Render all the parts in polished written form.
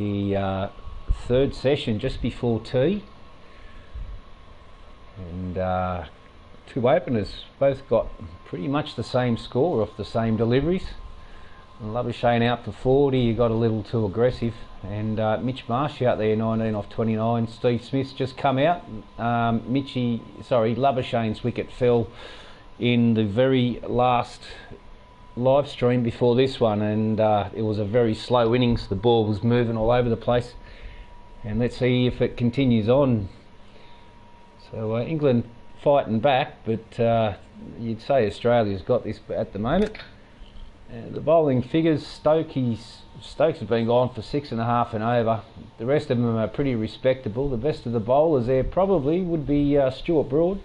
The third session just before tea, and two openers both got pretty much the same score off the same deliveries. Labuschagne out for 40, he got a little too aggressive, and Mitch Marsh out there 19 off 29. Steve Smith's just come out. Labuschagne's wicket fell in the very last live stream before this one, and it was a very slow innings. The ball was moving all over the place, and let's see if it continues on. So England fighting back, but you'd say Australia's got this at the moment. The bowling figures, Stokes has been gone for 6.5 and over. The rest of them are pretty respectable. The best of the bowlers there probably would be Stuart Broad.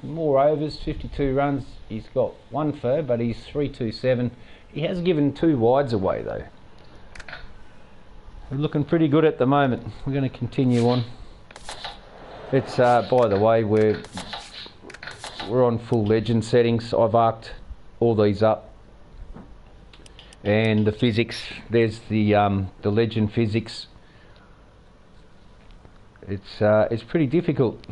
More overs, 52 runs. He's got 1 for, but he's 327. He has given 2 wides away though. We're looking pretty good at the moment. We're going to continue on. It's by the way, we're on full legend settings. I've arced all these up. And the physics, there's the legend physics. It's pretty difficult.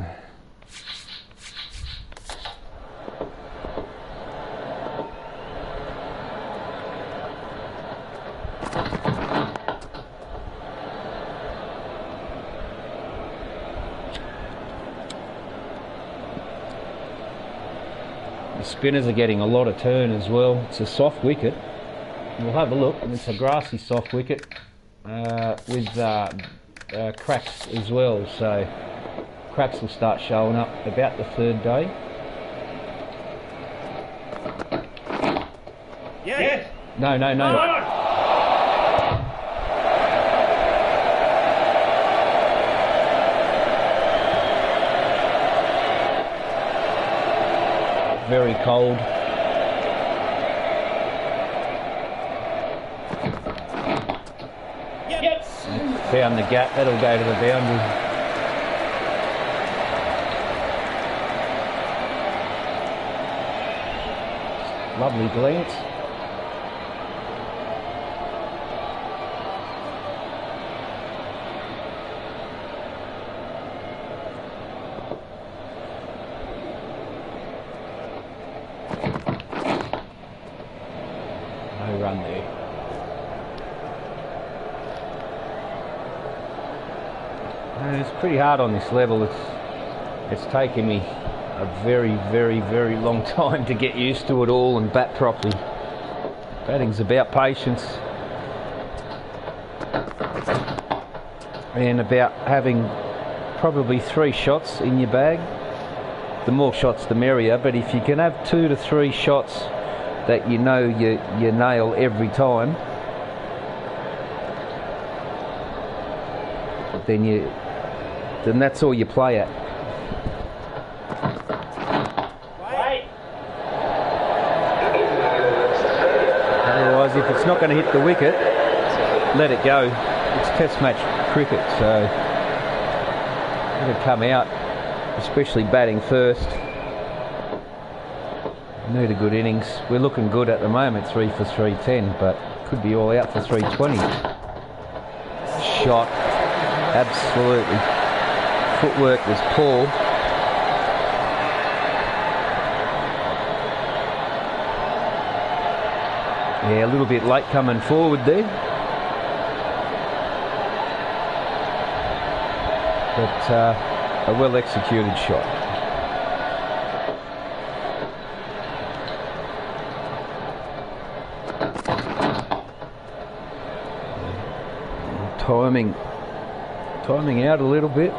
The spinners are getting a lot of turn as well. It's a soft wicket. We'll have a look, and it's a grassy soft wicket with cracks as well, so cracks will start showing up about the 3rd day. Yes. No. Very cold. Found the gap, that'll go to the boundary. Lovely glance. No run there. It's pretty hard on this level. It's taken me a very long time to get used to it all and bat properly. Batting's about patience and about having probably 3 shots in your bag. The more shots the merrier, but if you can have 2 to 3 shots that you know you nail every time, then that's all you play at. Otherwise, if it's not going to hit the wicket, let it go. It's test match cricket, so it'll come out, especially batting first. Need a good innings. We're looking good at the moment, 3 for 310, but could be all out for 320. Shot, absolutely. Footwork was poor. Yeah, a little bit late coming forward there. But a well executed shot. Timing out a little bit.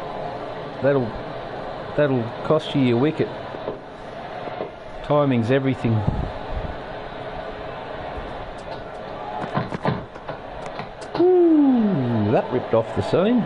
That'll cost you your wicket. Timing's everything. Ooh, that ripped off the seam.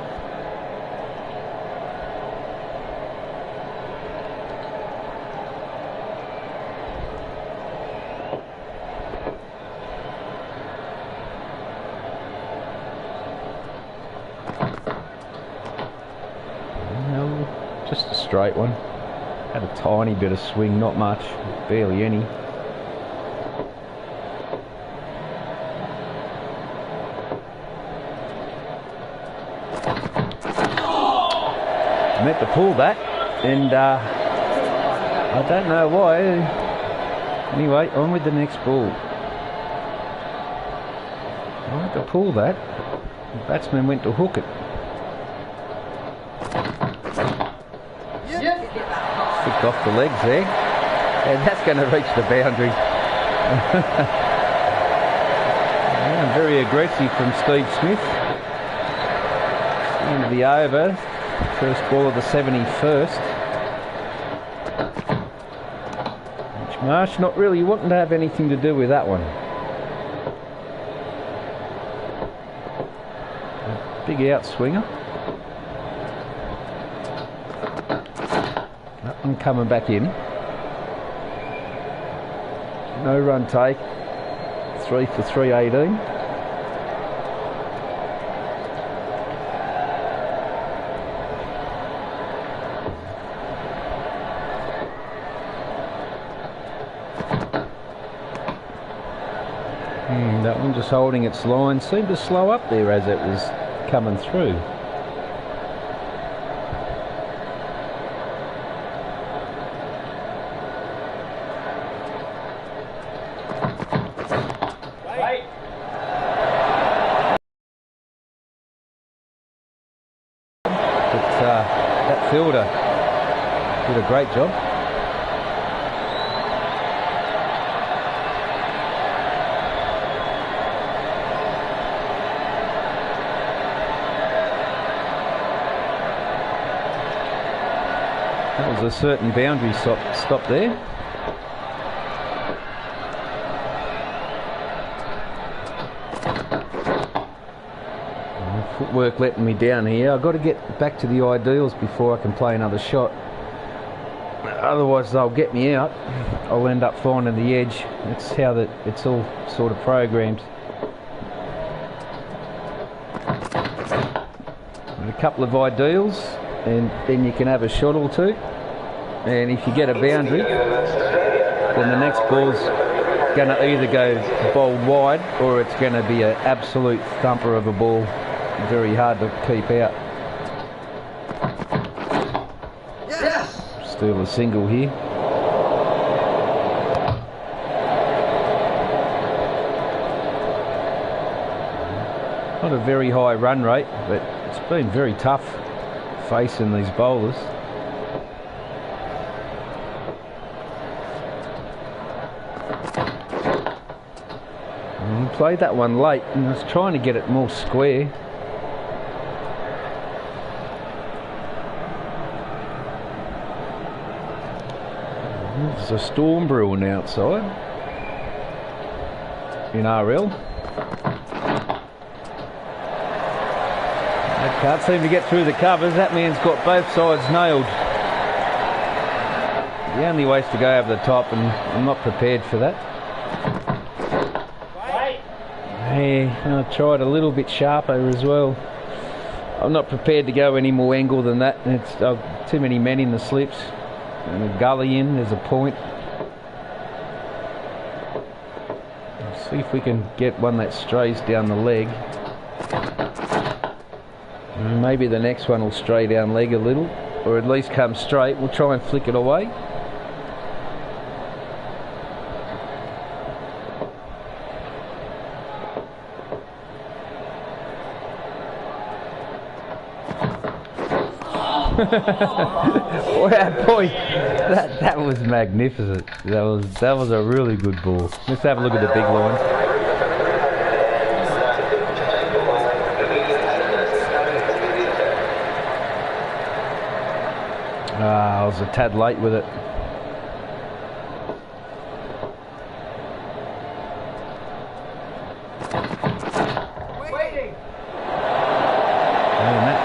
Just a straight one. Had a tiny bit of swing, not much, barely any. Meant to pull that, and I don't know why. Anyway, on with the next ball. I had to pull that. The batsman went to hook it. Flicked off the legs there, and that's going to reach the boundary. Yeah, very aggressive from Steve Smith. End of the over. First ball of the 71st. Which Marsh not really wanting to have anything to do with that one. A big outswinger. That one coming back in. No run take. 3 for 318. That one just holding its line. Seemed to slow up there as it was coming through. But that fielder did a great job. That was a certain boundary stop there. Footwork letting me down here. I've got to get back to the ideals before I can play another shot. Otherwise they'll get me out. I'll end up finding the edge. That's how it's all sort of programmed. And a couple of ideals, and then you can have a shot or two. And if you get a boundary, then the next ball's going to either go bowled wide or it's going to be an absolute thumper of a ball. Very hard to keep out. Yes. Still a single here. Not a very high run rate, but it's been very tough facing these bowlers. Played that one late and I was trying to get it more square. There's a storm brewing outside in RL. I can't seem to get through the covers. That man's got both sides nailed. The only way is to go over the top, and I'm not prepared for that. Yeah, I tried a little bit sharper as well. I'm not prepared to go any more angle than that. It's too many men in the slips. And a gully in, there's a point. Let's see if we can get one that strays down the leg. Maybe the next one will stray down leg a little, or at least come straight. We'll try and flick it away. Wow, boy, that was magnificent. That was a really good ball. Let's have a look at the big line. I was a tad late with it.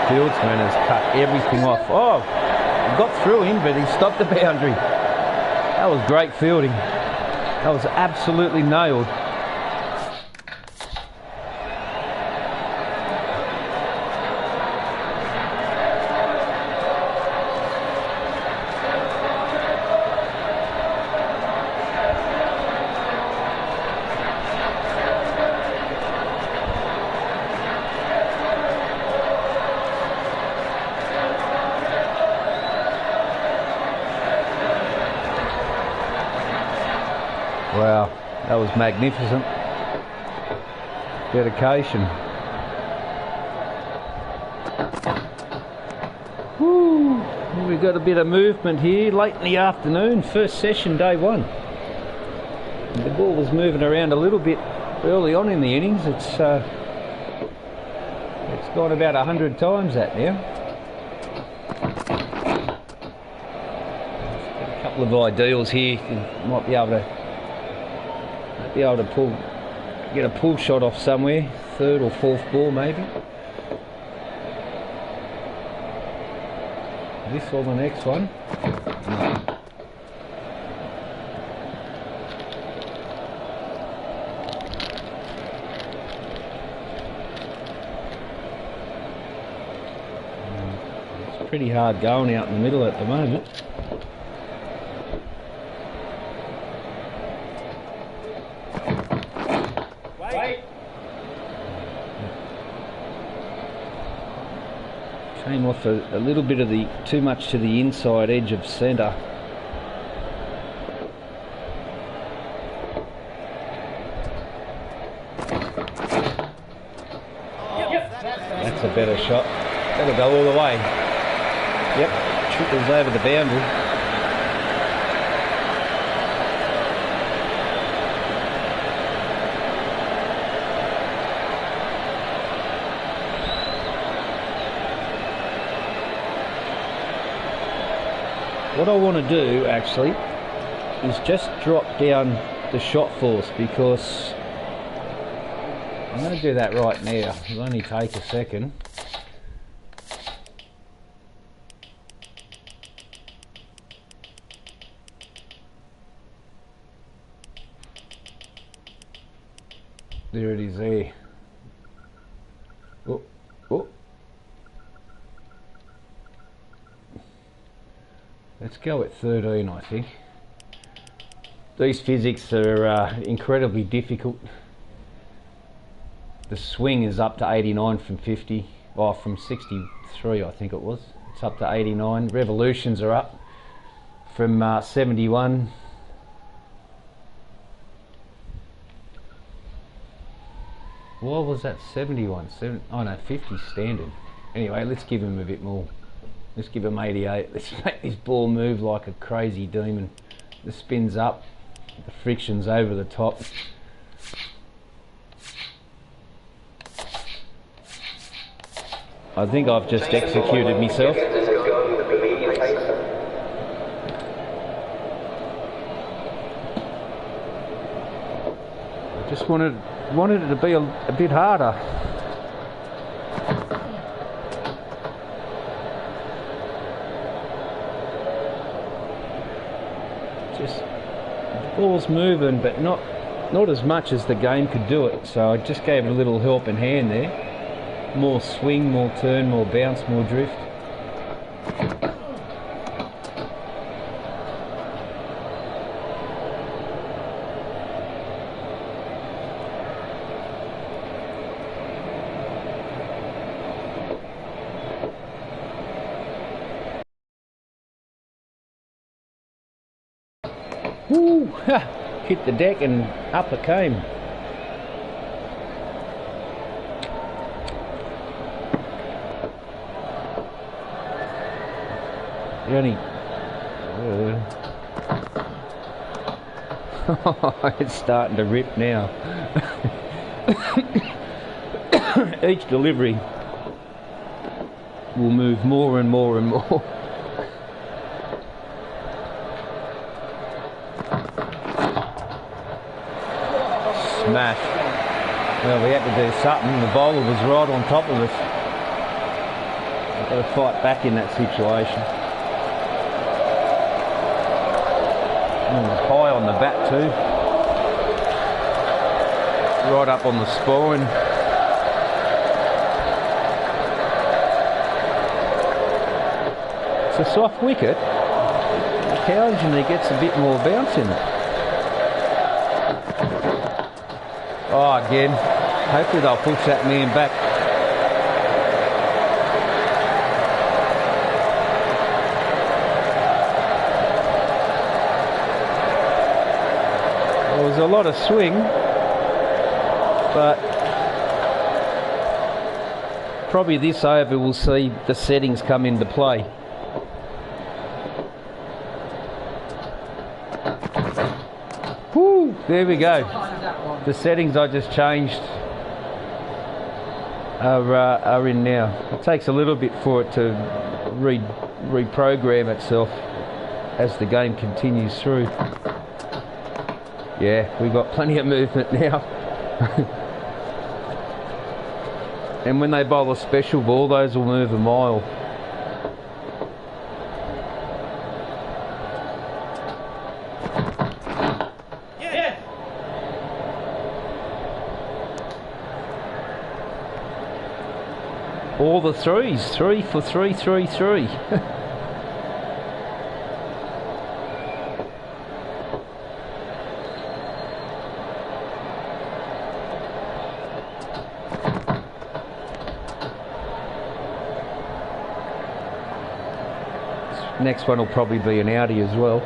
Fieldsman has cut everything off. Oh, got through him, but he stopped the boundary. That was great fielding. That was absolutely nailed. Wow, that was magnificent. Dedication. Woo. We've got a bit of movement here late in the afternoon, first session, day 1. The ball was moving around a little bit early on in the innings. It's gone about 100 times that now. A couple of ideals here. You might be able to get a pull shot off somewhere, 3rd or 4th ball maybe. This or the next one. It's pretty hard going out in the middle at the moment. Came off a little bit of too much to the inside edge of centre. That's a better shot. That'll go all the way. Yep, trickles over the boundary. What I want to do actually is just drop down the shot force, because I'm going to do that right now. It'll only take a second. There it is there. Oh, oh. Let's go at 13, I think. These physics are incredibly difficult. The swing is up to 89 from 50, or from 63 I think it was. It's up to 89. Revolutions are up from 71. Why was that 71? Oh no, 50 standard. Anyway, let's give him a bit more. Let's give him 88. Let's make this ball move like a crazy demon. The spin's up, the friction's over the top. I think I've just executed myself. I just wanted it to be a bit harder. Just the ball's moving, but not as much as the game could do it. So I just gave it a little helping hand there. More swing, more turn, more bounce, more drift. Woo! Hit the deck and up it came. It's starting to rip now. Each delivery will move more and more and more. Smash. Well, we had to do something. The bowler was right on top of us. We've got to fight back in that situation. High on the bat too. Right up on the spine. It's a soft wicket. Occasionally gets a bit more bounce in it. Oh, again. Hopefully they'll push that man back. I was lot of swing, but probably this over we'll see the settings come into play. Woo, there we go. The settings I just changed are in now. It takes a little bit for it to reprogram itself as the game continues through. Yeah, we've got plenty of movement now. And when they bowl a special ball, those will move a mile. Yeah. All the threes, 3 for 3, 3, 3. Next one will probably be an outie as well.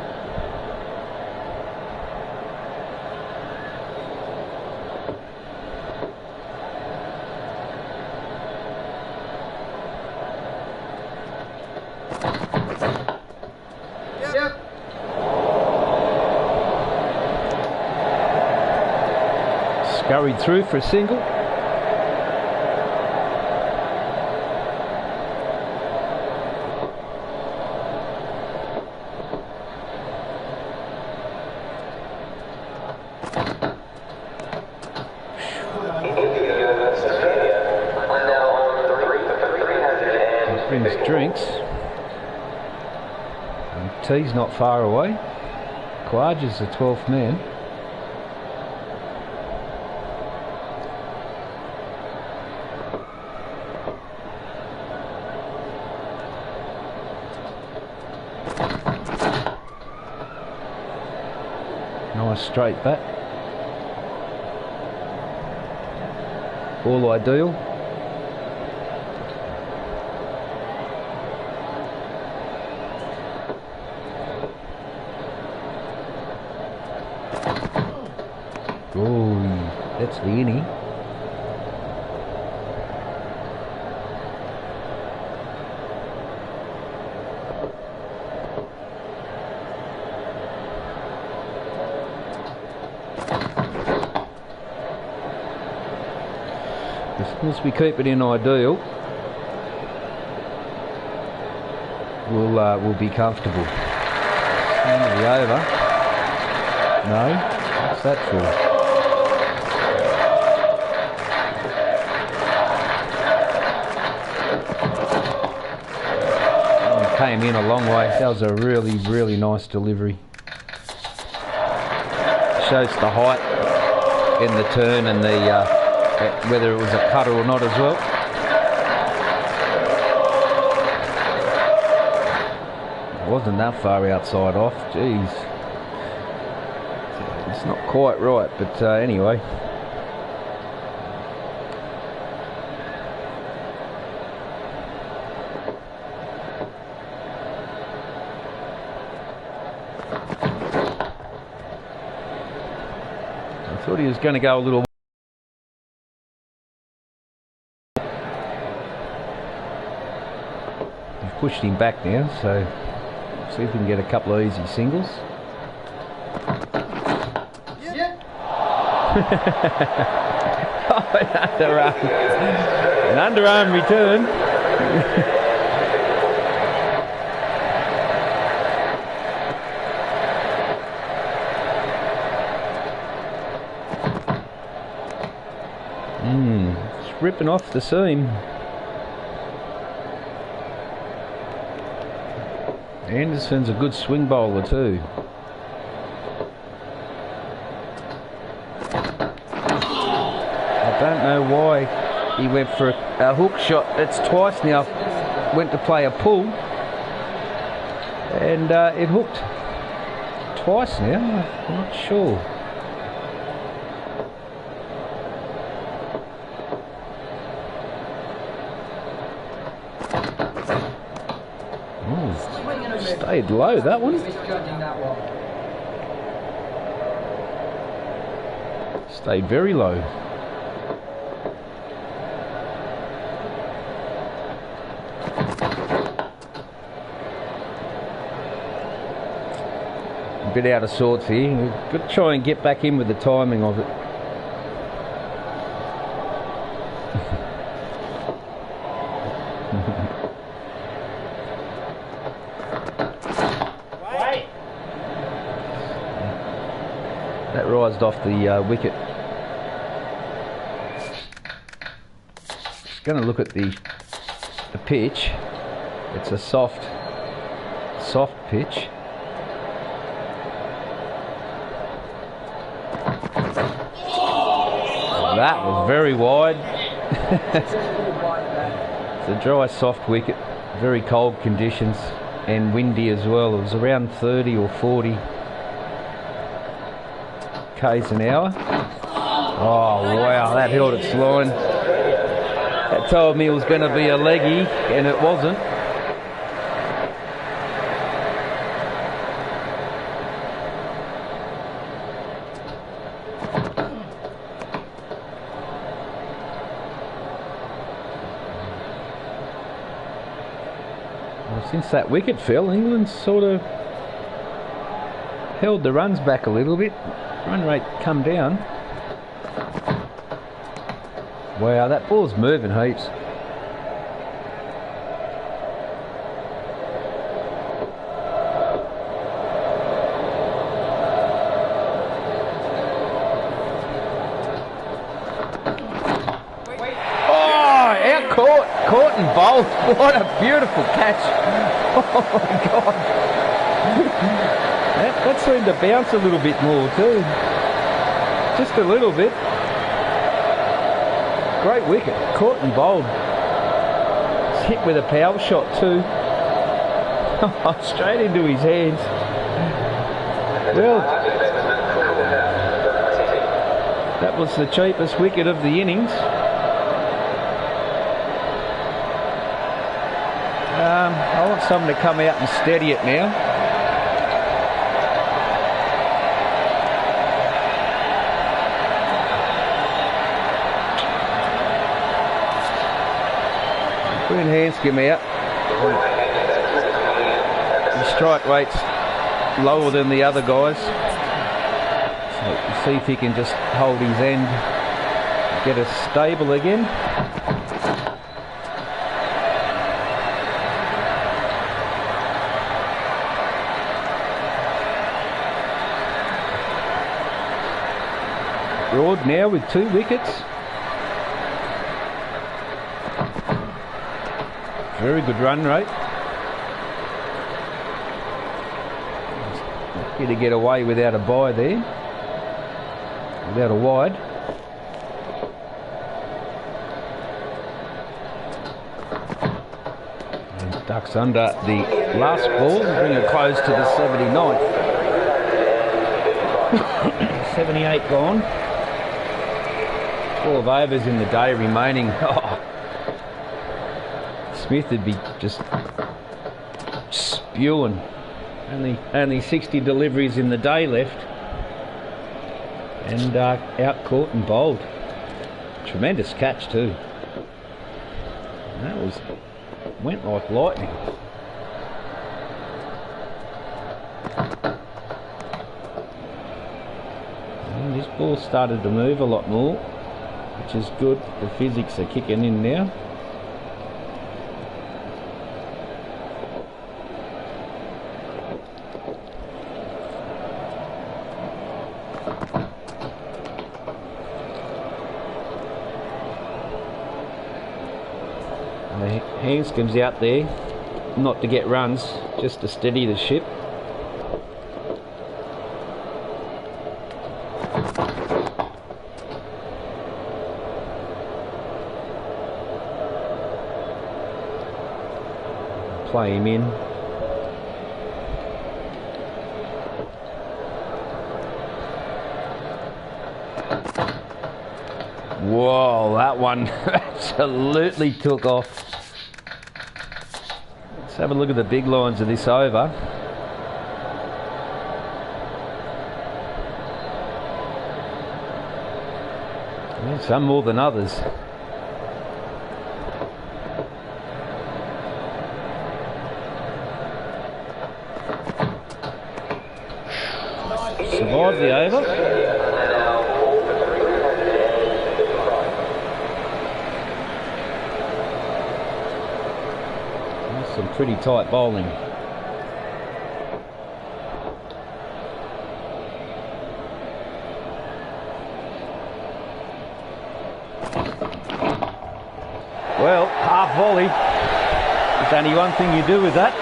Yep. Scurried through for a single. Brings drinks. And T's not far away. Quaj is the 12th man. Nice straight bat. All ideal. Oh, that's the innie. As long as we keep it in ideal, we'll be comfortable. End of the over. No, what's that for? Came in a long way. That was a really, really nice delivery. Shows the height in the turn and the whether it was a cutter or not as well. It wasn't that far outside off. Jeez, it's not quite right, but anyway. I thought he was going to go a little. We've pushed him back now, so see if we can get a couple of easy singles. Yeah. Oh, an underarm return. It's ripping off the seam. Anderson's a good swing bowler too. I don't know why he went for a hook shot. That's twice now. Went to play a pull and it hooked twice now. I'm not sure. Stayed low, that one. Stayed very low. A bit out of sorts here. We've got to try and get back in with the timing of it. That rised off the wicket. Just going to look at the pitch. It's a soft pitch. That was very wide. It's a dry, soft wicket. Very cold conditions and windy as well. It was around 30 or 40 k's an hour. Oh wow, that held its line. That told me it was going to be a leggy, and it wasn't. Well, since that wicket fell, England's sort of held the runs back a little bit. Run rate come down. Wow, that ball's moving heaps. Caught and bowled. What a beautiful catch. Oh my God. That seemed to bounce a little bit more too. Just a little bit. Great wicket. Caught and bowled. It's hit with a power shot too. Straight into his hands. Well, that was the cheapest wicket of the innings. I want someone to come out and steady it now. Bring Hanscom out. The strike rate's lower than the other guys. So see if he can just hold his end, get us stable again. Broad now with 2 wickets. Very good run rate. Lucky to get away without a bye there. Without a wide. And ducks under the last ball, bring it close to the 79th. 78 gone. 12 overs in the day remaining. Oh. Smith would be just spewing. Only 60 deliveries in the day left. And out caught and bowled. Tremendous catch too. That went like lightning. And this ball started to move a lot more, which is good. The physics are kicking in now. Hanscom's out there, not to get runs, just to steady the ship. Play him in. Whoa, that one absolutely took off. Let's have a look at the big lines of this over. Some more than others. Survived the over. That's some pretty tight bowling. Well, half volley. There's only one thing you do with that.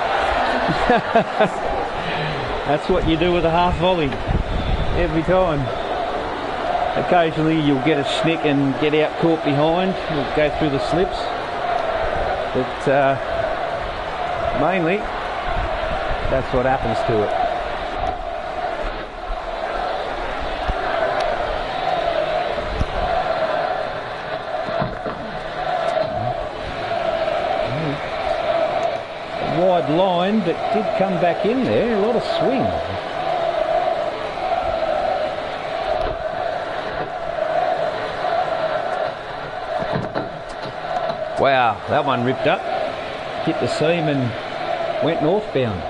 That's what you do with a half volley. Every time. Occasionally you'll get a snick and get out caught behind. You'll go through the slips. But mainly, that's what happens to it. Wide line, but did come back in there. A lot of swing. Wow, that one ripped up, hit the seam and went northbound.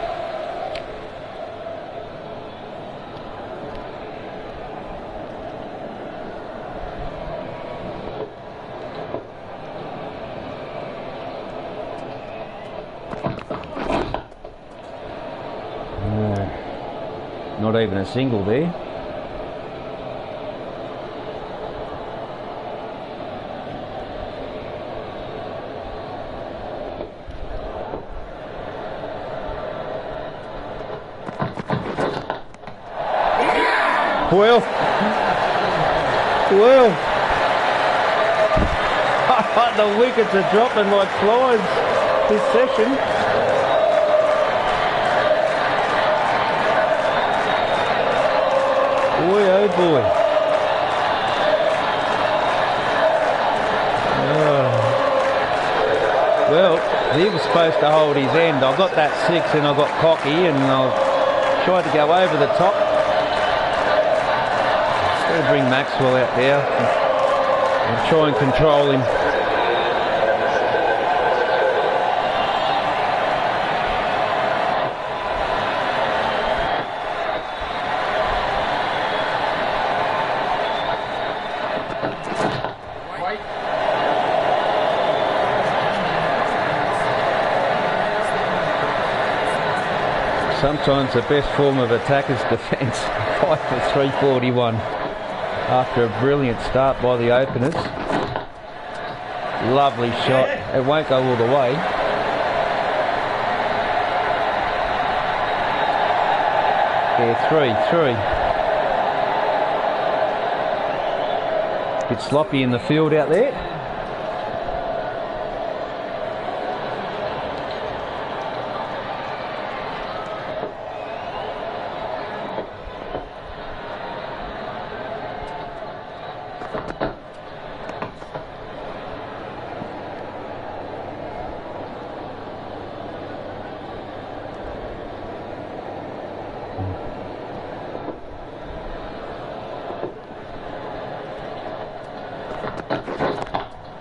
Not even a single there. Well, the wickets are dropping like flies this session. Boy, oh boy. Well, he was supposed to hold his end. I got that 6 and I got cocky and I tried to go over the top. Going to bring Maxwell out there and try and control him. Sometimes the best form of attack is defence. 5 for 341 after a brilliant start by the openers. Lovely shot. It won't go all the way. Yeah, 3. Bit sloppy in the field out there.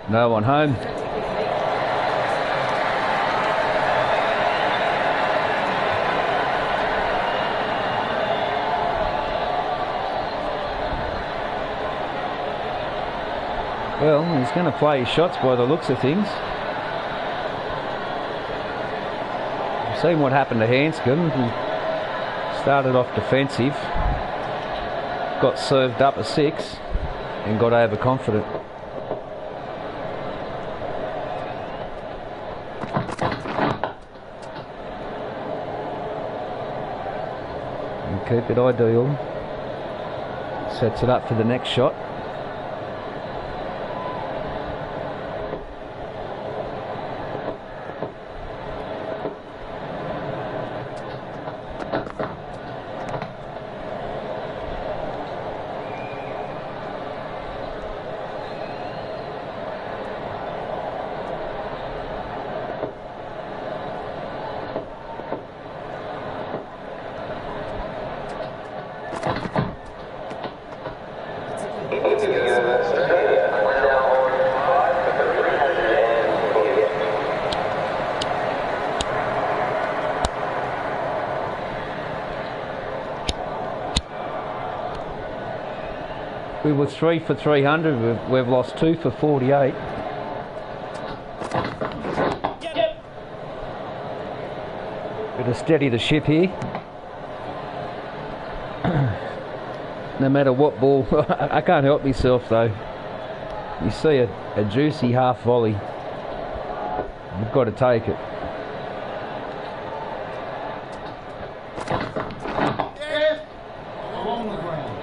No one home. Well, he's going to play his shots by the looks of things. We've seen what happened to Hanscom. He started off defensive, got served up a 6 and got overconfident. Keep it ideal. Sets it up for the next shot. We were 3 for 300. We've lost 2 for 48. Yep. Better steady the ship here. No matter what ball, I can't help myself though. You see a juicy half volley, you've got to take it. Yeah. Along the ground.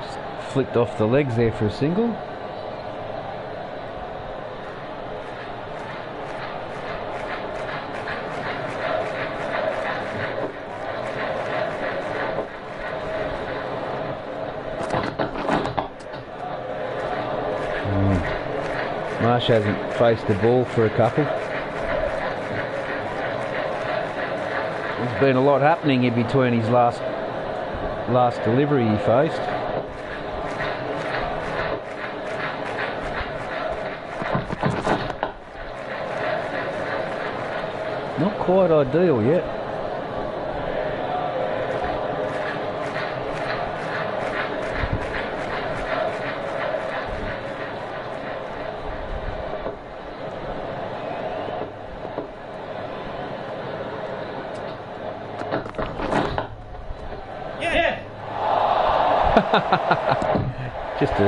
Just flicked off the legs there for a single. Marsh hasn't faced the ball for a couple. There's been a lot happening in between his last delivery he faced. Not quite ideal yet. Just to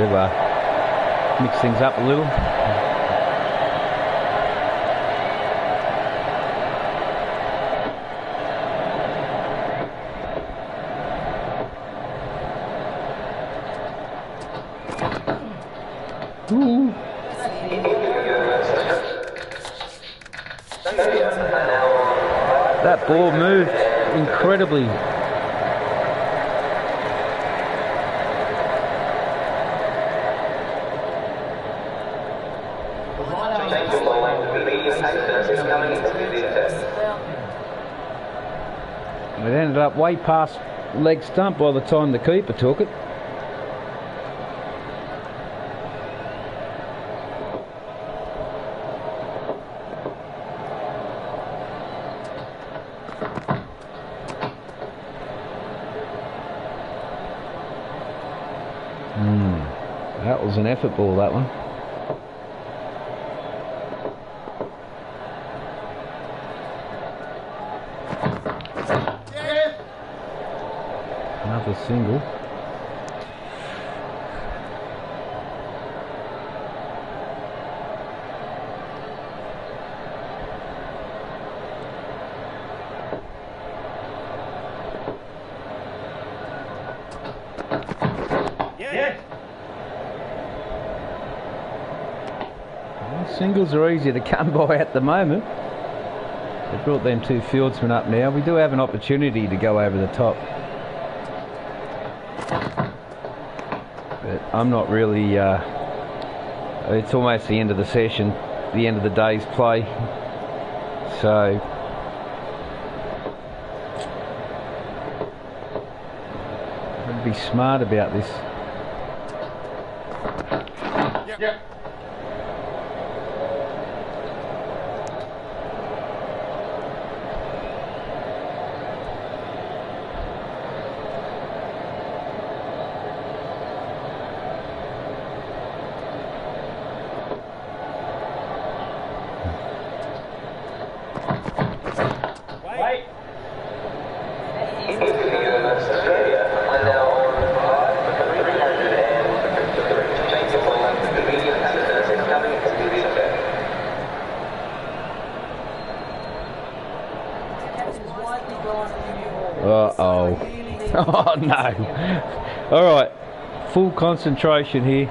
mix things up a little. Ooh. That ball moved incredibly. It ended up way past leg stump by the time the keeper took it. That was an effort ball, that one. Another single. Yeah. Well, singles are easier to come by at the moment. They've brought them two fieldsmen up now. We do have an opportunity to go over the top. But I'm not really, it's almost the end of the session, the end of the day's play. So, I'd be smart about this. Yeah. Wait. Uh-oh. Oh, no. All right. Full concentration here.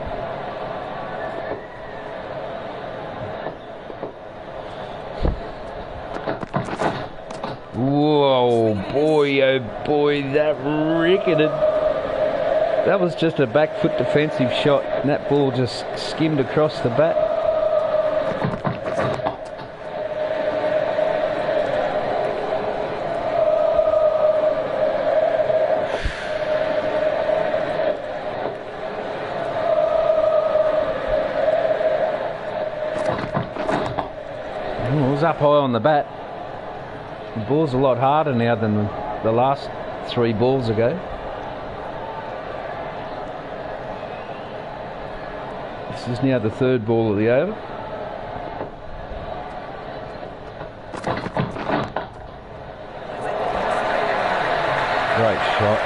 Whoa, boy, oh boy, that ricketed. That was just a back foot defensive shot, and that ball just skimmed across the bat. It was up high on the bat. The ball's a lot harder now than the last 3 balls ago. This is now the third ball of the over. Great shot.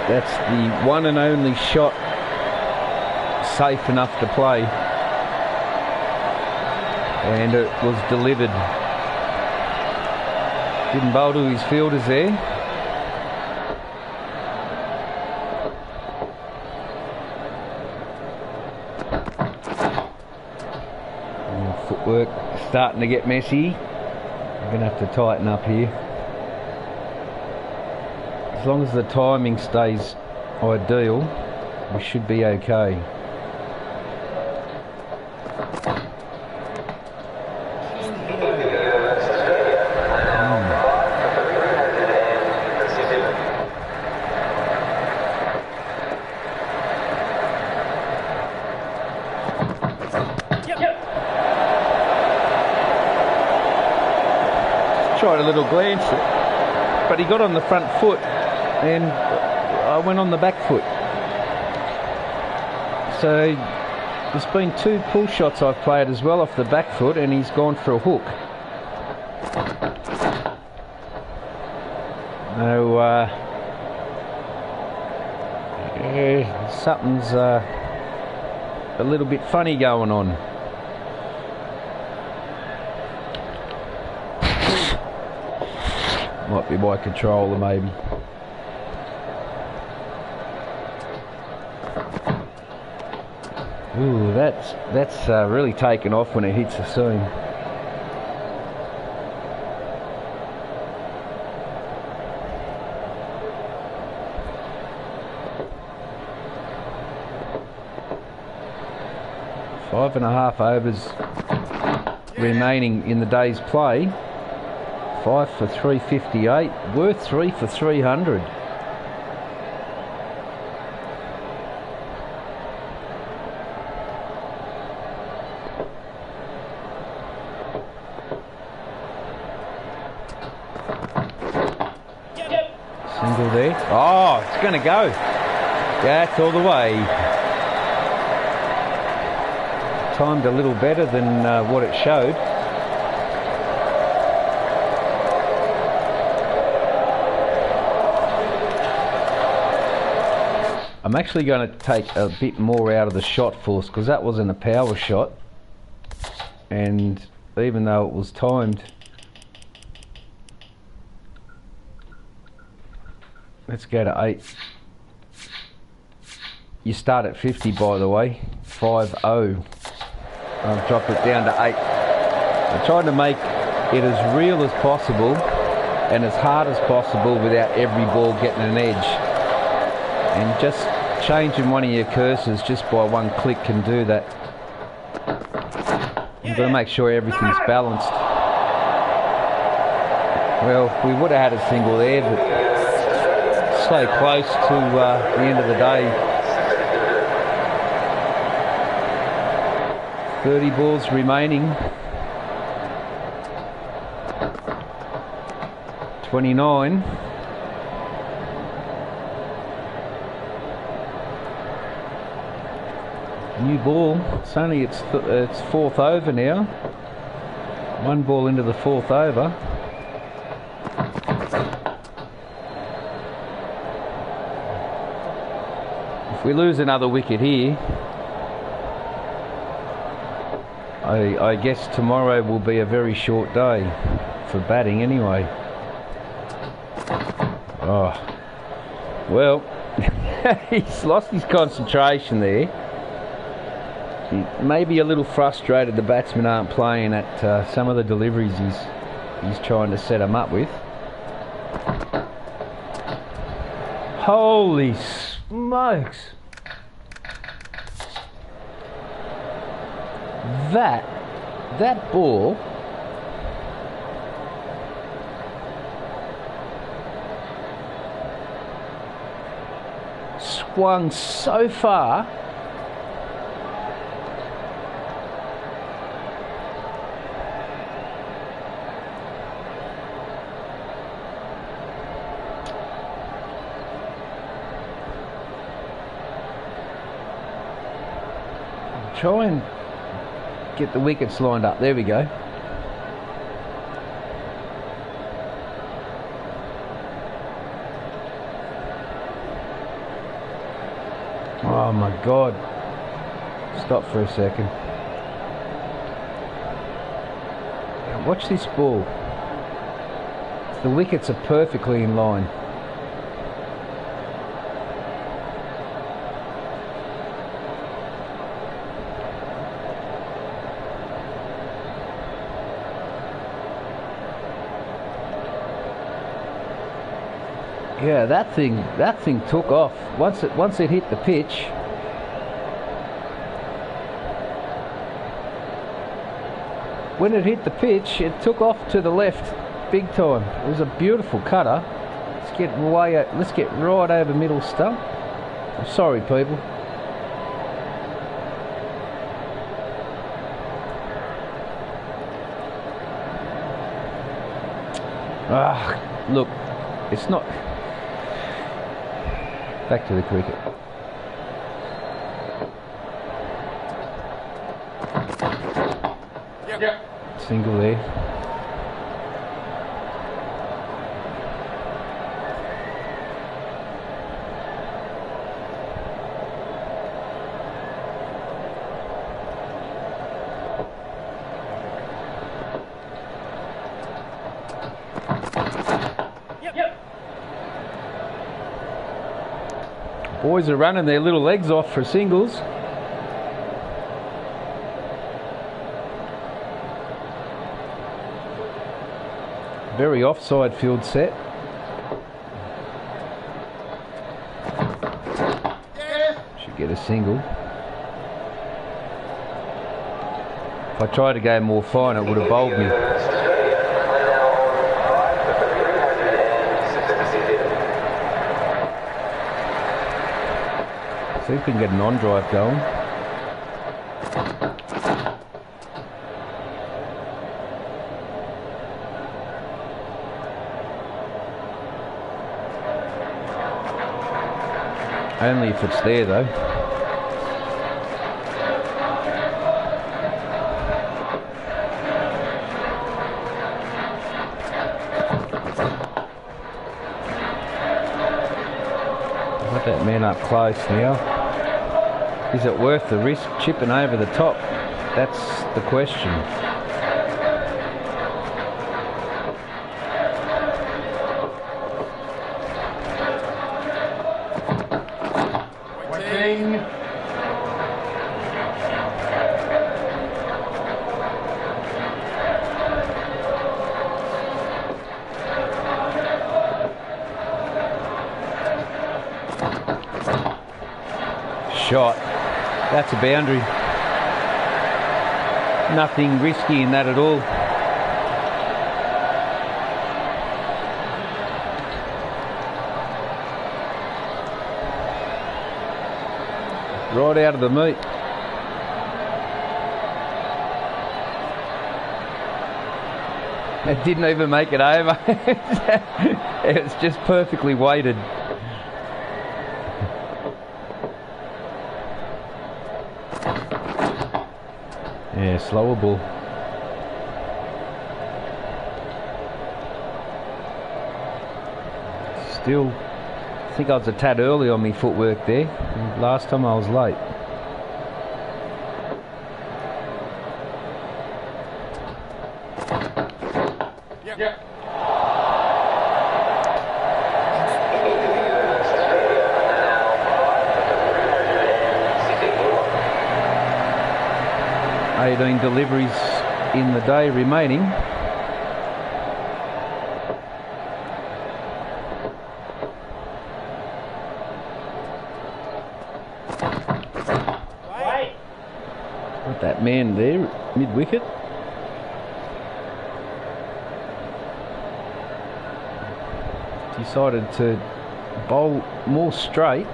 That's the one and only shot safe enough to play. And it was delivered. Didn't bowl to his fielders there. And footwork starting to get messy. I'm going to have to tighten up here. As long as the timing stays ideal, we should be okay. Tried a little glance, but he got on the front foot and I went on the back foot. So there's been 2 pull shots I've played as well off the back foot, and he's gone for a hook. So yeah, something's a little bit funny going on. Might be my controller, maybe. Ooh, that's really taken off when it hits the seam. Five and a half overs remaining in the day's play. 5 for 358, worth 3 for 300. Single there. Oh, it's going to go. That's all the way. Timed a little better than what it showed. I'm actually going to take a bit more out of the shot force because that wasn't a power shot, and even though it was timed, let's go to 8. You start at 50, by the way. 5-0. I've dropped it down to 8. I'm trying to make it as real as possible and as hard as possible without every ball getting an edge. And just changing one of your cursors just by one click can do that. You've got to make sure everything's balanced. Well, we would have had a single there, but so close to the end of the day. 30 balls remaining. 29. New ball. It's only its 4th over now. 1 ball into the 4th over. If we lose another wicket here, I guess tomorrow will be a very short day for batting anyway. Oh, well, he's lost his concentration there. He may be a little frustrated the batsmen aren't playing at some of the deliveries he's trying to set them up with. Holy smokes! That ball swung so far. try and get the wickets lined up. There we go. Oh my God. Stop for a second. Now watch this ball. The wickets are perfectly in line. Yeah, that thing took off. Once it hit the pitch, when it hit the pitch, it took off to the left, big time. It was a beautiful cutter. Let's get right over middle stump. I'm sorry, people. Look, it's not. Back to the cricket. Yep. Single there. Boys are running their little legs off for singles. Very offside field set. Should get a single. If I tried to go more fine, it would have bowled me. See if we can get an on-drive going. Only if it's there though. Got that man up close now. Is it worth the risk chipping over the top? That's the question. Waiting. Shot. That's a boundary. Nothing risky in that at all. Right out of the meat. It didn't even make it over. It was just perfectly weighted. Yeah, slower ball. Still, I think I was a tad early on my footwork there. Last time I was late. Yep. Deliveries in the day remaining. Wait. Got that man there, mid-wicket. Decided to bowl more straight.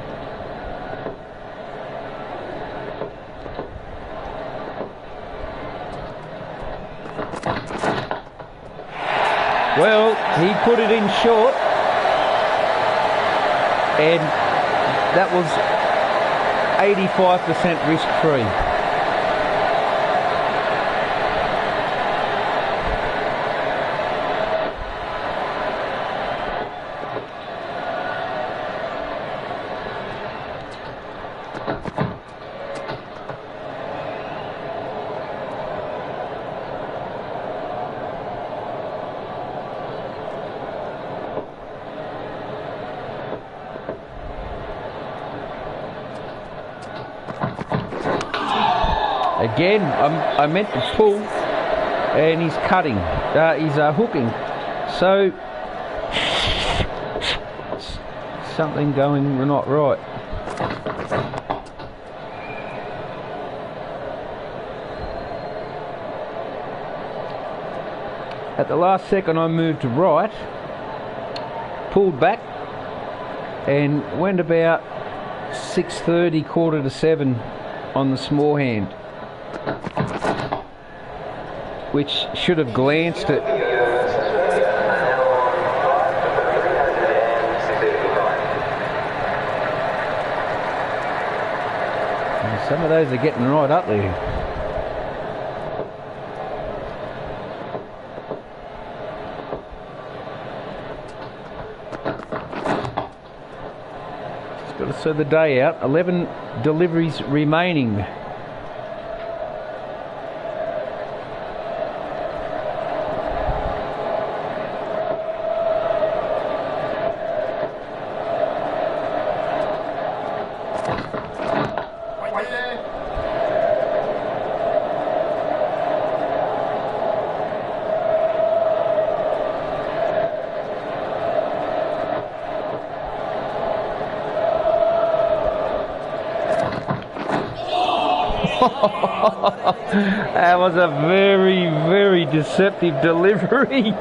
Well, he put it in short, and that was 85% risk-free. Again, I meant to pull, and he's cutting. He's hooking. So something going not right. At the last second, I moved right, pulled back, and went about 6:30, 6:45 on the small hand, which should have glanced it. And some of those are getting right up there. Got to see the day out. 11 deliveries remaining. That was a very, very deceptive delivery.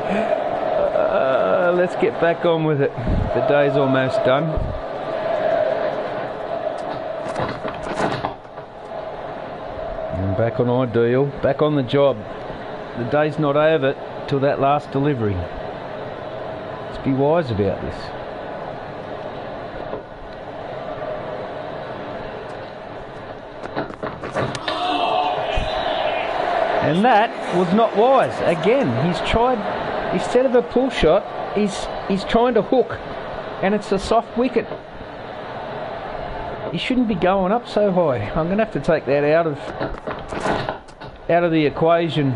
Let's get back on with it. The day's almost done. And back on ideal, back on the job. The day's not over till that last delivery. Let's be wise about this. And that was not wise. Again, he's tried, instead of a pull shot, he's trying to hook, and it's a soft wicket. He shouldn't be going up so high. I'm going to have to take that out of the equation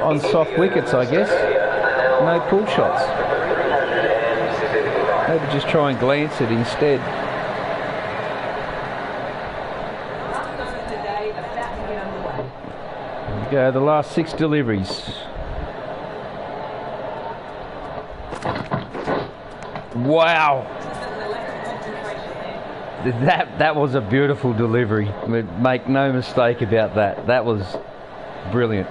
on soft wickets, I guess. No pull shots. Maybe just try and glance it instead. Go, the last 6 deliveries. Wow, that was a beautiful delivery. Make no mistake about that. That was brilliant.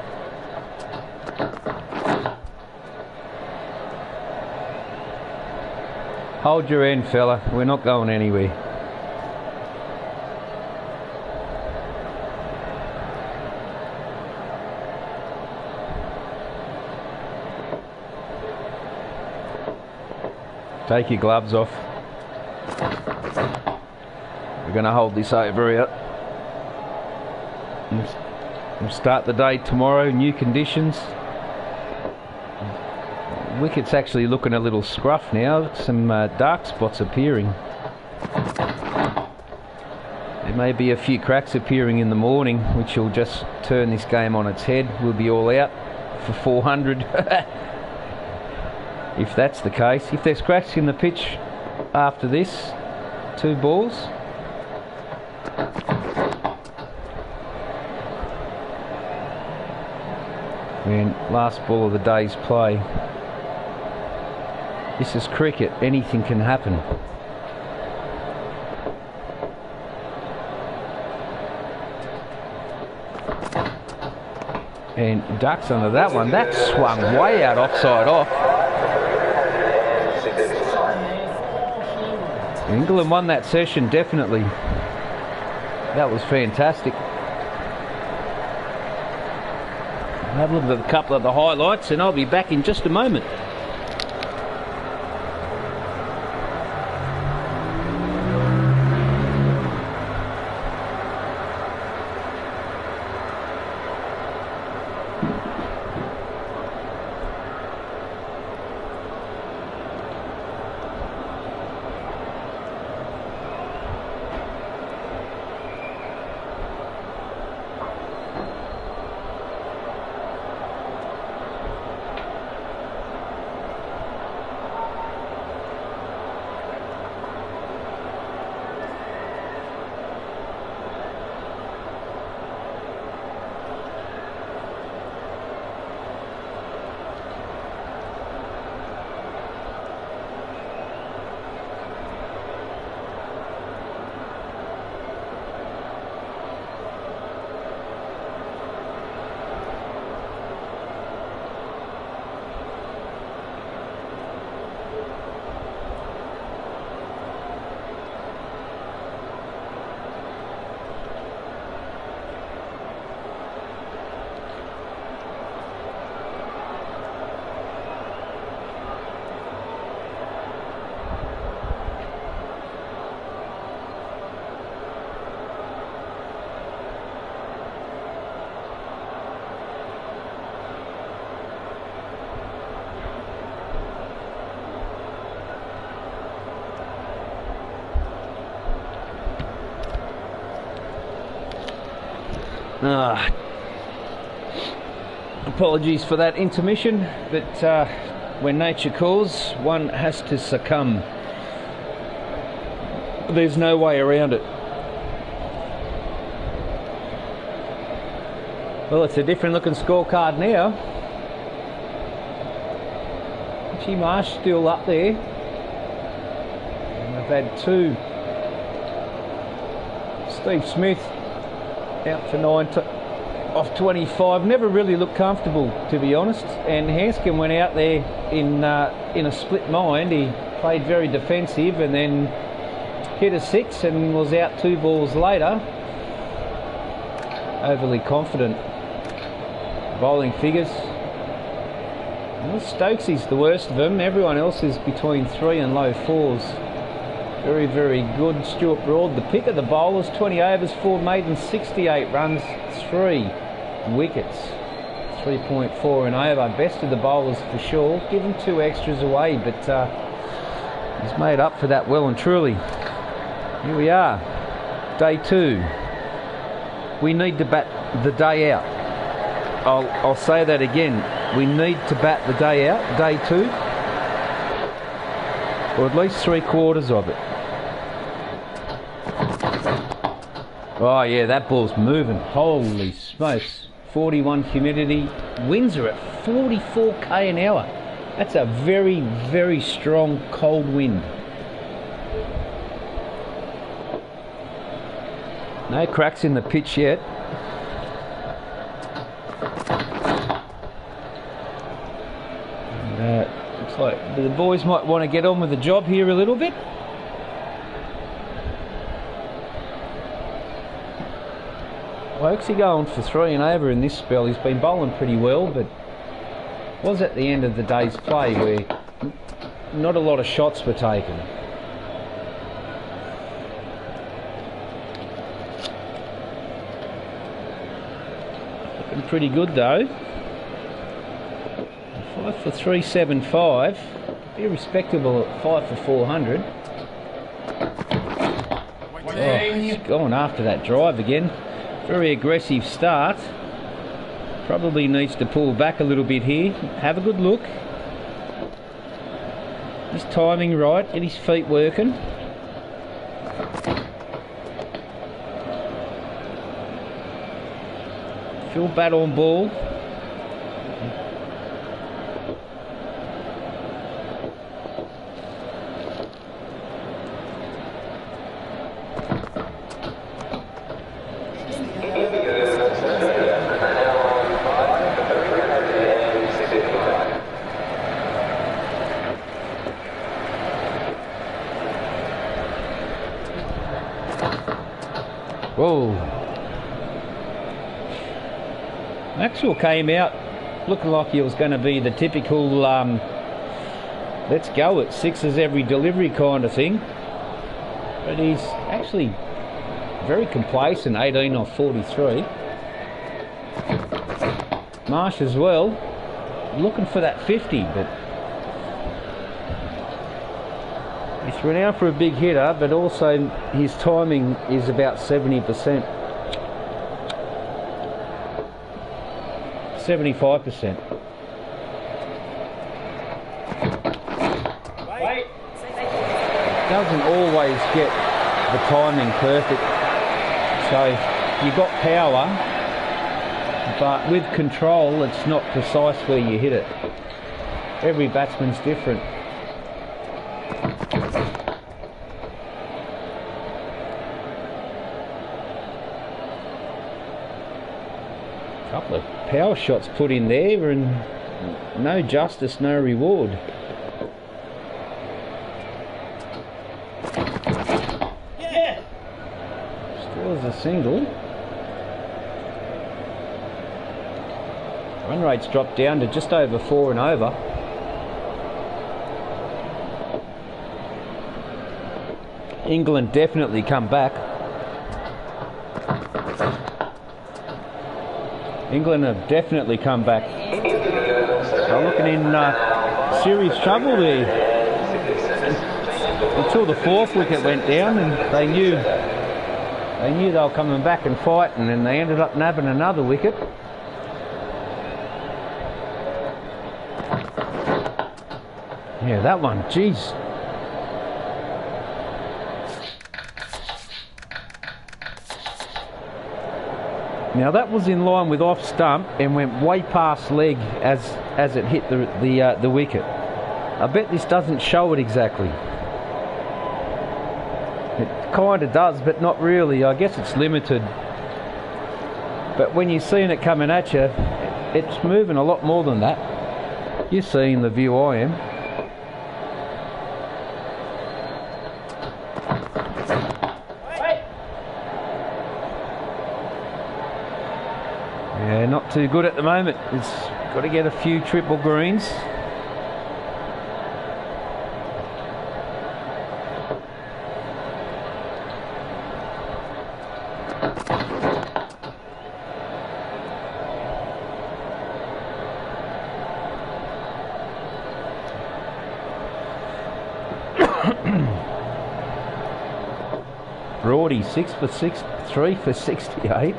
Hold your end, fella. We're not going anywhere. Take your gloves off. We're going to hold this over here. We'll start the day tomorrow, new conditions. Wicket's actually looking a little scruff now. Some dark spots appearing. There may be a few cracks appearing in the morning, which will just turn this game on its head. We'll be all out for 400. If that's the case. If there's cracks in the pitch after this, 2 balls. And last ball of the day's play. This is cricket. Anything can happen. And ducks under that one. That swung way out offside off. England won that session, definitely. That was fantastic. I'll have a look at a couple of the highlights and I'll be back in just a moment. Apologies for that intermission, but when nature calls, one has to succumb. There's no way around it. Well, it's a different looking scorecard now. G Marsh still up there. And we've had two. Steve Smith out for 9 off 25. Never really looked comfortable, to be honest. And Hanscom went out there in a split mind. He played very defensive and then hit a 6 and was out 2 balls later. Overly confident. Bowling figures. Well, Stokesy's the worst of them. Everyone else is between 3 and low 4s. Very, very good. Stuart Broad, the pick of the bowlers. 20 overs, 4 maidens, 68 runs, 3 wickets. 3.4 and over. Best of the bowlers for sure. Given 2 extras away, but he's made up for that well and truly. Here we are. Day 2. We need to bat the day out. I'll say that again. We need to bat the day out, day 2, or at least 3/4 of it. Oh yeah, that ball's moving. Holy smokes. 41 humidity. Winds are at 44 k an hour. That's a very, very strong cold wind. No cracks in the pitch yet. Looks like the boys might want to get on with the job here a little bit. Oaksy going for 3 and over in this spell. He's been bowling pretty well, but was at the end of the day's play where not a lot of shots were taken. Looking pretty good though. 5 for 375. Be respectable at 5 for 400. Oh, he's going after that drive again. Very aggressive start. Probably needs to pull back a little bit here. Have a good look. His timing right. Get his feet working. Full bat on ball. Whoa. Maxwell came out looking like he was going to be the typical let's go at 6s every delivery kind of thing. But he's actually very complacent, 18 off 43. Marsh as well, looking for that 50, but he's renowned for a big hitter, but also his timing is about 70%. 75%. Wait. Doesn't always get the timing perfect. So you've got power, but with control, it's not precise where you hit it. Every batsman's different. Couple of power shots put in there and no justice, no reward. Yeah. Still as a single. Run rate's dropped down to just over 4 and over. England definitely come back. England have definitely come back. They're looking in serious trouble there. Until the 4th wicket went down and they knew They knew they were coming back and fighting, and they ended up nabbing another wicket. Yeah, that one, jeez. Now that was in line with off stump and went way past leg as it hit the wicket. I bet this doesn't show it exactly. It kind of does, but not really. I guess it's limited. But when you're seeing it coming at you, it's moving a lot more than that. You're seeing the view I am. Yeah, not too good at the moment. It's got to get a few triple greens. Broady, 6 for 6, 3 for 68.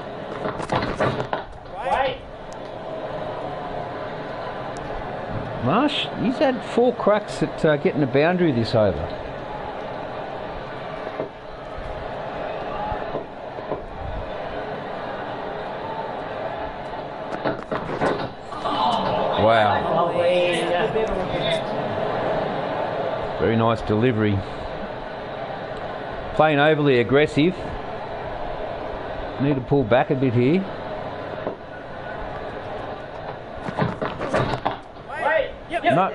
Marsh, he's had 4 cracks at getting a boundary this over. Wow. Very nice delivery. Playing overly aggressive. Need to pull back a bit here. No.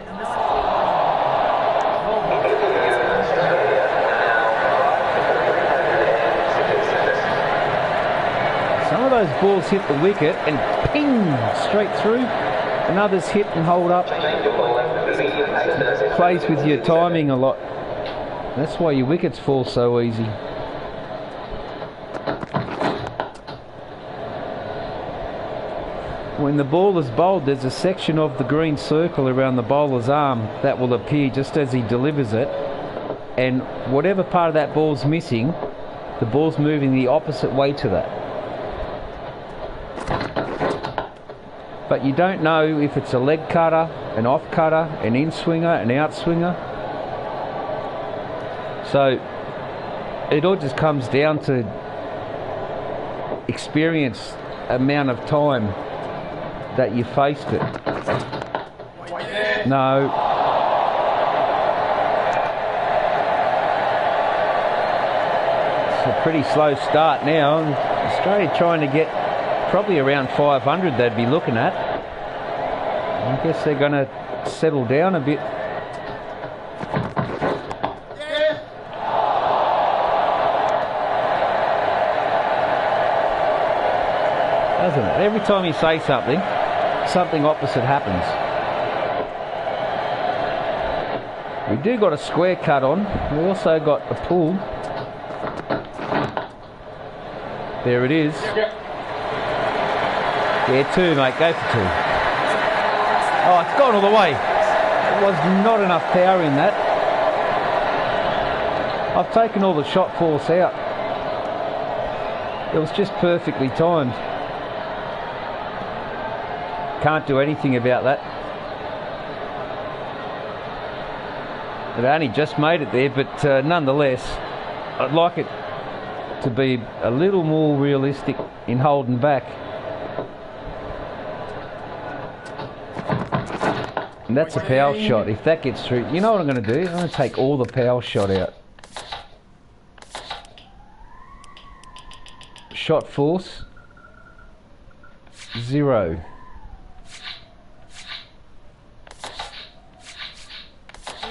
Some of those balls hit the wicket and ping straight through, and others hit and hold up. It plays with your timing a lot. That's why your wickets fall so easy. When the ball is bowled, there's a section of the green circle around the bowler's arm that will appear just as he delivers it, and whatever part of that ball's missing, the ball's moving the opposite way to that. But you don't know if it's a leg cutter, an off cutter, an in swinger, an out swinger. So it all just comes down to experience, amount of time that you faced it. No. It's a pretty slow start now, and Australia trying to get probably around 500 they'd be looking at. I guess they're going to settle down a bit. Doesn't it? Every time you say something, something opposite happens. We do got a square cut on. We also got a pull. There it is. Yeah, 2, mate. Go for 2. Oh, it's gone all the way. There was not enough power in that. I've taken all the shot force out. It was just perfectly timed. Can't do anything about that. It only just made it there, but nonetheless, I'd like it to be a little more realistic in holding back. And that's a power shot. If that gets through, you know what I'm going to do? I'm going to take all the power shot out. Shot force, 0.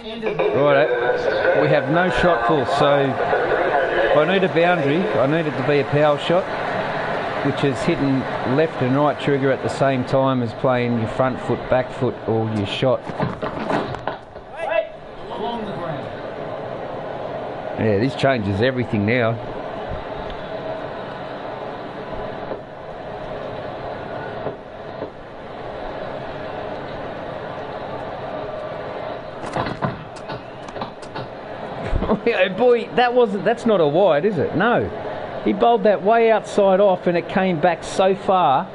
Righto, we have no shot force, so if I need a boundary, I need it to be a power shot, which is hitting left and right trigger at the same time as playing your front foot, back foot, or your shot. Yeah, this changes everything now. Oh boy, that's not a wide, is it? No. He bowled that way outside off and it came back so far,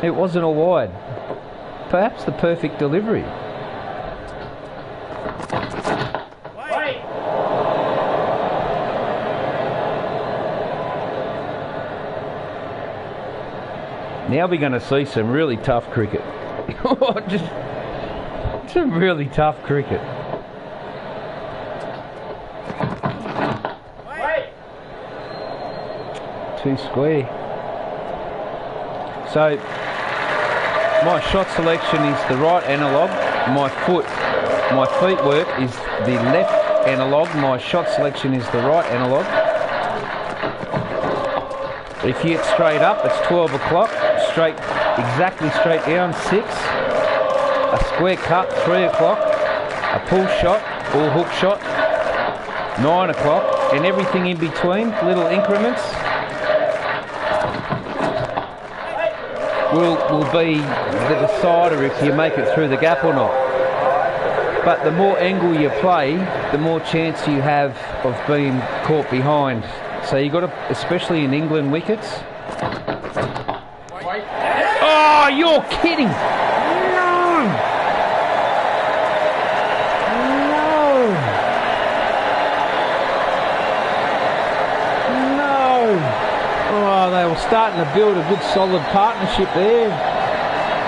it wasn't a wide. Perhaps the perfect delivery. Wait. Now we're going to see some really tough cricket. Just some really tough cricket. Wait. Too square. So my shot selection is the right analogue. My feet work is the left analogue. My shot selection is the right analogue. If you hit straight up, it's 12 o'clock. Exactly straight down, 6. A square cut, 3 o'clock. A pull shot or hook shot, 9 o'clock. And everything in between, little increments, will be the decider if you make it through the gap or not. But the more angle you play, the more chance you have of being caught behind. So you've got to, especially in England wickets. Oh, you're kidding! No! Oh, they were starting to build a good solid partnership there.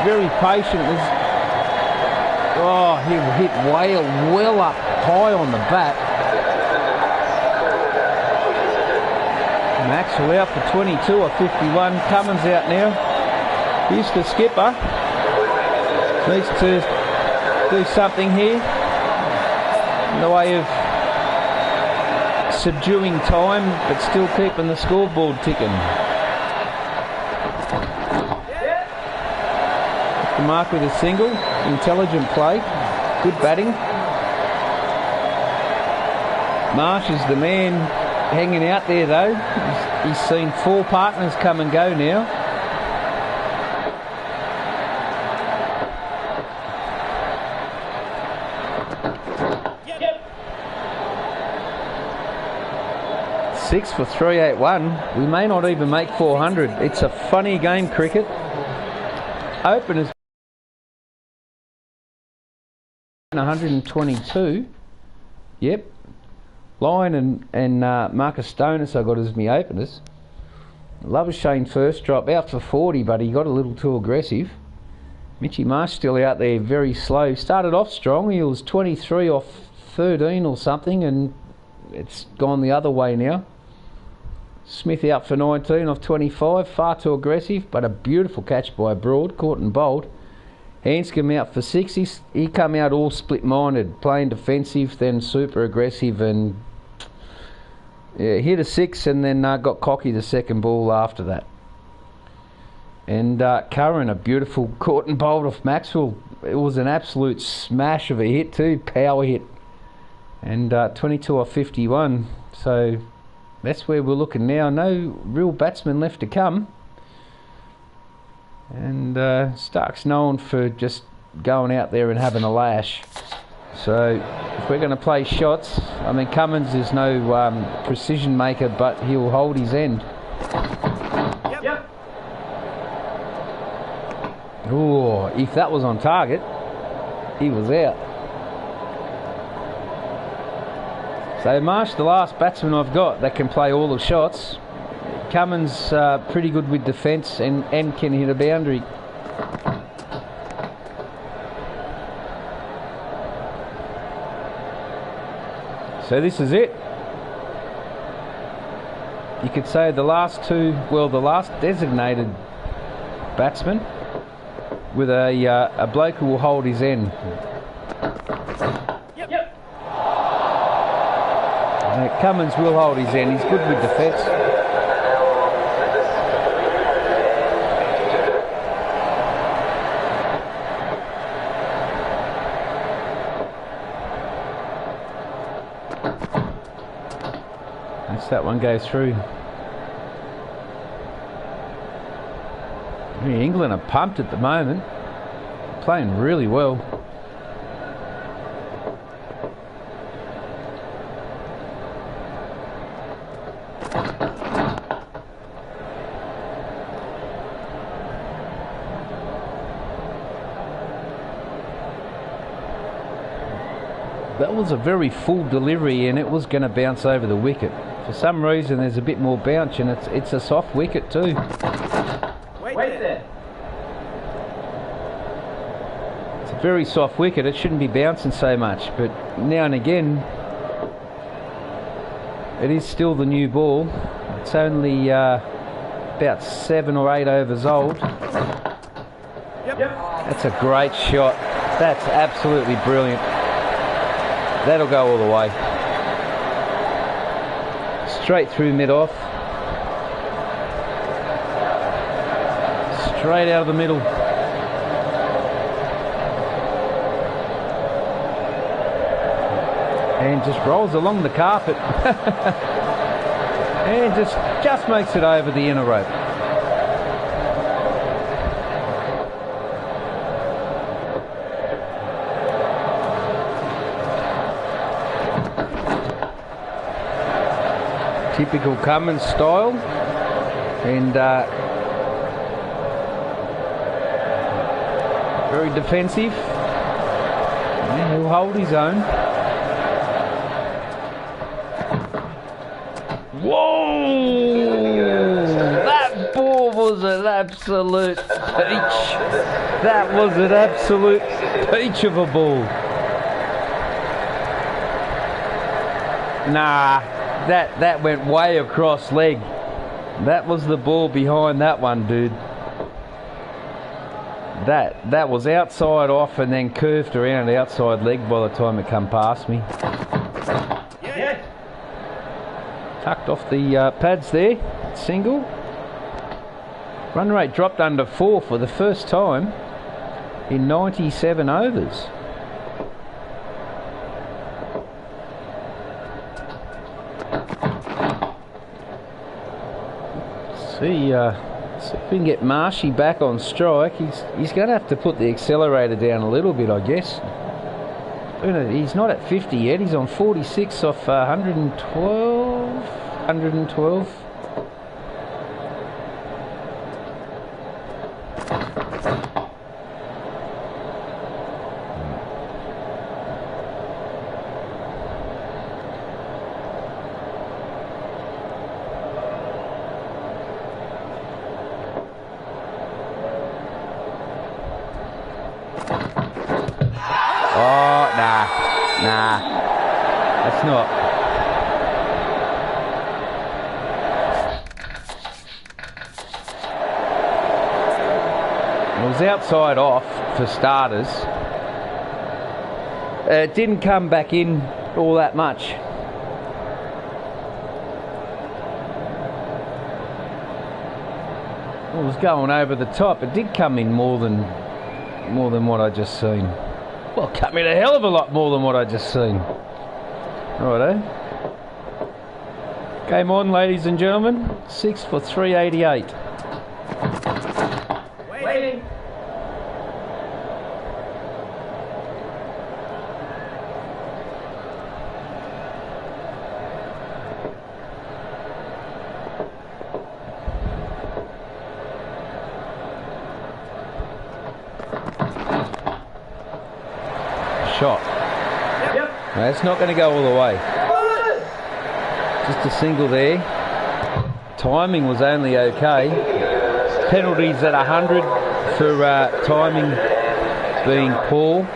Very patient. Oh, he hit well up high on the bat. Maxwell out for 22 or 51. Cummins out now. Here's the skipper. Needs to do something here in the way of subduing time, but still keeping the scoreboard ticking. The mark with a single. Intelligent play. Good batting. Marsh is the man hanging out there though. He's seen 4 partners come and go now. Yep. 6 for 381. We may not even make 400. It's a funny game, cricket. Openers 122. Yep. Lyon and Marcus Stonis I got as my openers. Labuschagne first drop out for 40, but he got a little too aggressive. Mitchy Marsh still out there, very slow. Started off strong. He was 23 off 13 or something, and it's gone the other way now. Smith out for 19 off 25, far too aggressive, but a beautiful catch by Broad, caught and bowled. Hanscom out for 6. He come out all split-minded, playing defensive, then super aggressive, and yeah, hit a 6 and then got cocky the second ball after that. And Curran, a beautiful caught and bowled off Maxwell. It was an absolute smash of a hit too, power hit. And 22 off 51. So that's where we're looking now. No real batsmen left to come. And Stark's known for just going out there and having a lash. So if we're going to play shots, I mean, Cummins is no precision maker, but he'll hold his end. Yep. Oh, if that was on target, he was out. So Marsh, the last batsman I've got that can play all the shots. Cummins pretty good with defence and can hit a boundary. So this is it. You could say the last designated batsman with a bloke who will hold his end. Yep. Cummins will hold his end. He's good with defence. That one goes through. England are pumped at the moment, playing really well. That was a very full delivery and it was going to bounce over the wicket. For some reason there's a bit more bounce and it's a soft wicket too. Wait there. It's a very soft wicket, it shouldn't be bouncing so much, but now and again it is still the new ball. It's only about 7 or 8 overs old. Yep. That's a great shot. That's absolutely brilliant. That'll go all the way. Straight through mid-off. Straight out of the middle. And just rolls along the carpet. And just makes it over the inner rope. Typical Cummins style, and very defensive. Yeah, he'll hold his own. Whoa! That ball was an absolute peach. That was an absolute peach of a ball. Nah. That went way across leg. That was the ball behind that one, dude. That was outside off and then curved around outside leg by the time it come past me. Yeah. Tucked off the pads there. Single. Run rate dropped under 4 for the first time in 97 overs. See if we can get Marshy back on strike. He's going to have to put the accelerator down a little bit, I guess. He's not at 50 yet. He's on 46 off 112. 112. Nah, that's not. It was outside off for starters. It didn't come back in all that much. It was going over the top. It did come in more than what I just seen. Well, cut me a hell of a lot more than what I just seen. Righto. Game on, ladies and gentlemen. 6 for 388. Waiting. Shot. Yep. No, it's not going to go all the way. Just a single there. Timing was only okay. Penalties at 100 for timing being poor.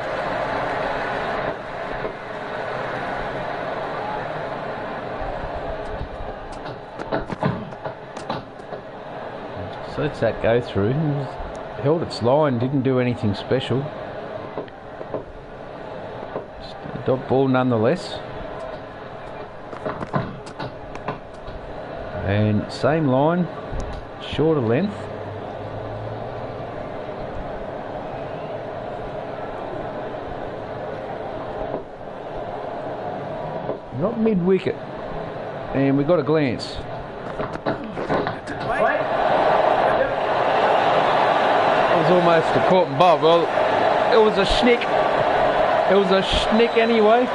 So let's that go through. Held its line, didn't do anything special. Dot ball nonetheless. And same line, shorter length. Not mid-wicket. And we got a glance. Wait. It was almost a caught and bob. Well, it was a schnick. It was a schnick anyway.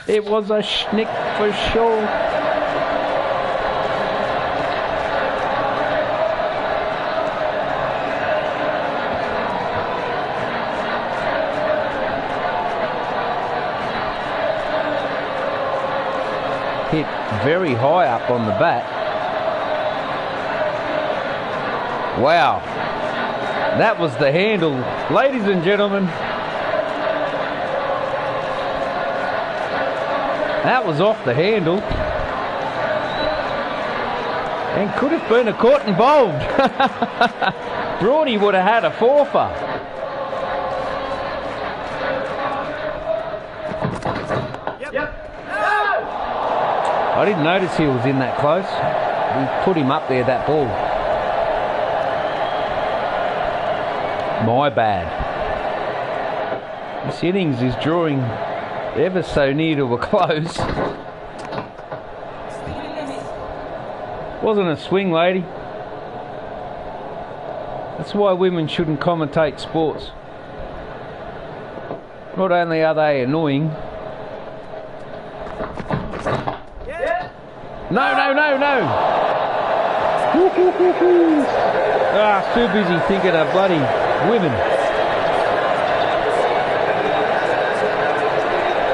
It was a schnick for sure. very high up on the bat. Wow. That was the handle. Ladies and gentlemen, that was off the handle. And could have been a caught involved. Broady would have had a fourfer. I didn't notice he was in that close. We put him up there, that ball. My bad. This innings is drawing ever so near to a close. Wasn't a swing, lady. That's why women shouldn't commentate sports. Not only are they annoying. No, no, no, no! Ah, too busy thinking of bloody women.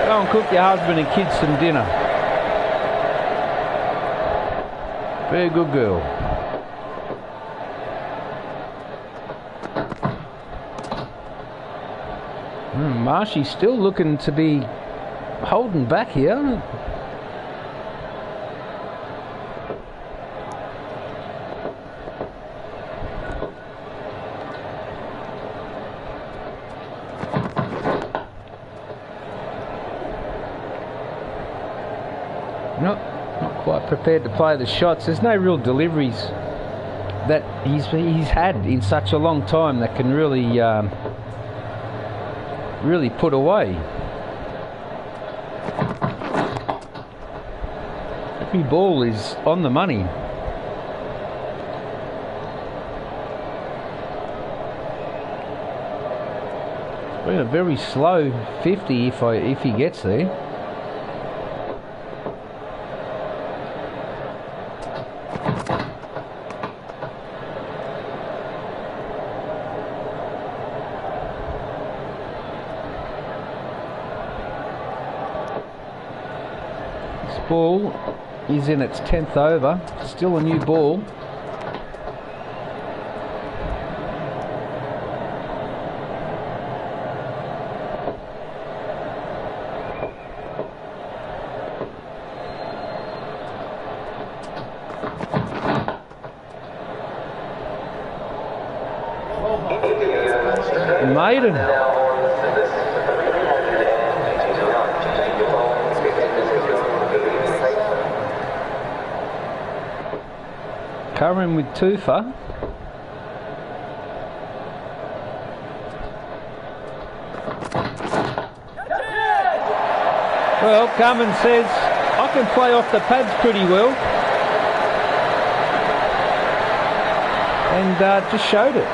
Go and cook your husband and kids some dinner. Very good girl. Marshy's still looking to be holding back here. Not quite prepared to play the shots. There's no real deliveries that he's had in such a long time that can really really put away. Every ball is on the money. It's been a very slow 50 if he gets there. Ball is in its 10th over, still a new ball. Maiden. Covering with Tufa. Well, Cummins says, I can play off the pads pretty well. And just showed it.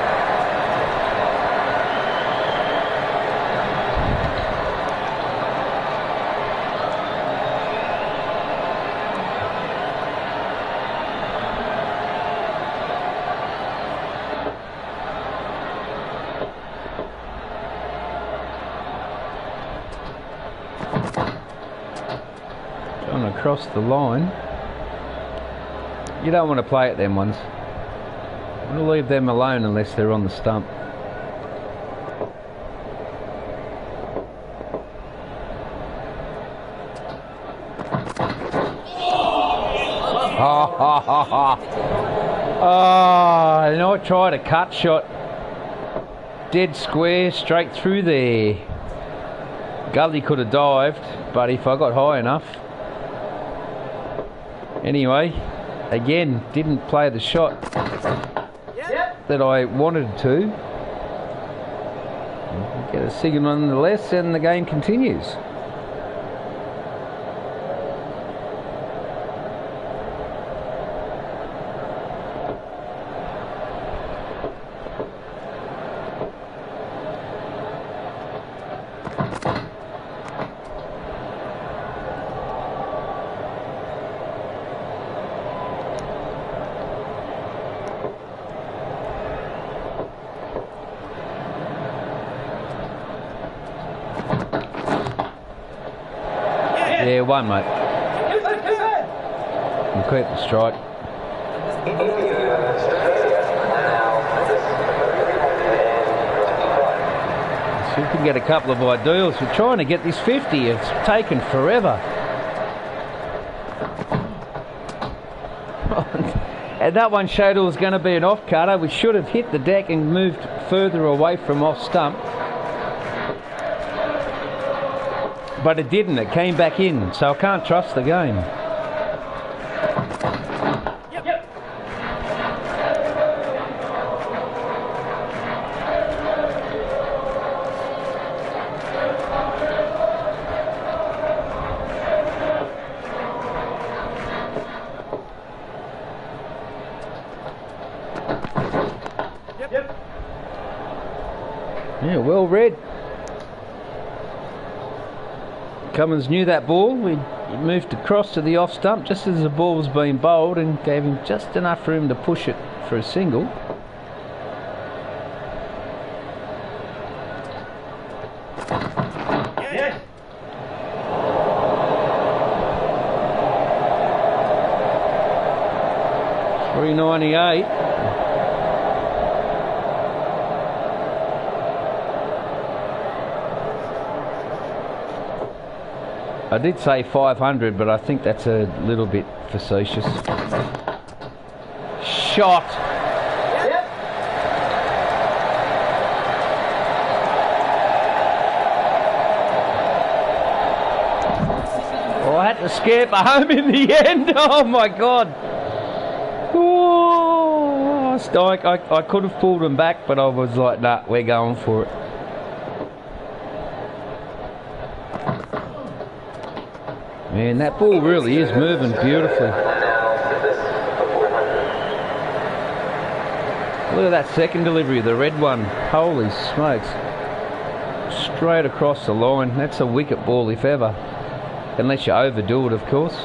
Across the line. You don't want to play at them ones. We'll leave them alone unless they're on the stump. Oh, and I tried a cut shot. Dead square, straight through there. Gully could have dived, but if I got high enough. Anyway, again, didn't play the shot that I wanted to. Get a signal nonetheless, and the game continues. Yeah, one, mate. keep the strike. See if we can get a couple of ideals. We're trying to get this 50. It's taken forever. And that one showed it was going to be an off cutter. We should have hit the deck and moved further away from off stump. But it didn't. It came back in. So I can't trust the game. Yeah, well read. Cummins knew that ball. He moved across to the off stump just as the ball was being bowled and gave him just enough room to push it for a single. Yes. $398. I did say 500, but I think that's a little bit facetious. Shot. Yep. Oh, I had to scamper home in the end. Oh my God. Oh, I could have pulled him back, but I was like, nah, we're going for it. Man, that ball really is moving beautifully. Look at that second delivery, the red one. Holy smokes. Straight across the line. That's a wicket ball if ever. Unless you overdo it, of course.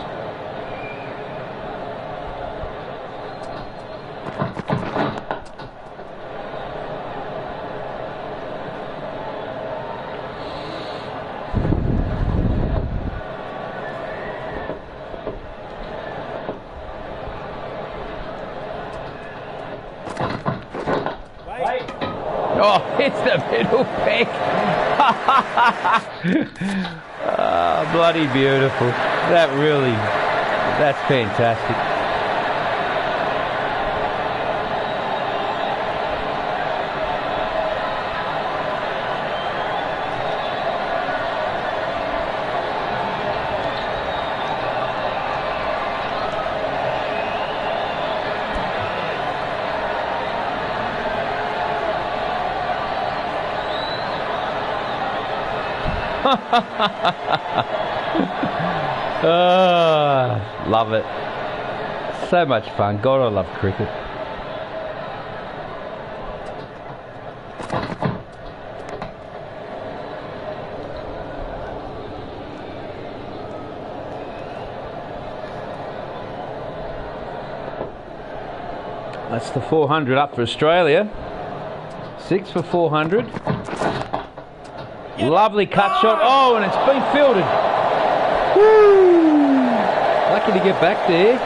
Oh, hits the middle peg. Oh, bloody beautiful. That's fantastic. Oh, love it. So much fun. God, I love cricket. That's the 400 up for Australia. 6 for 400. Lovely cut shot. Oh, and it's been fielded. Woo! Lucky to get back there.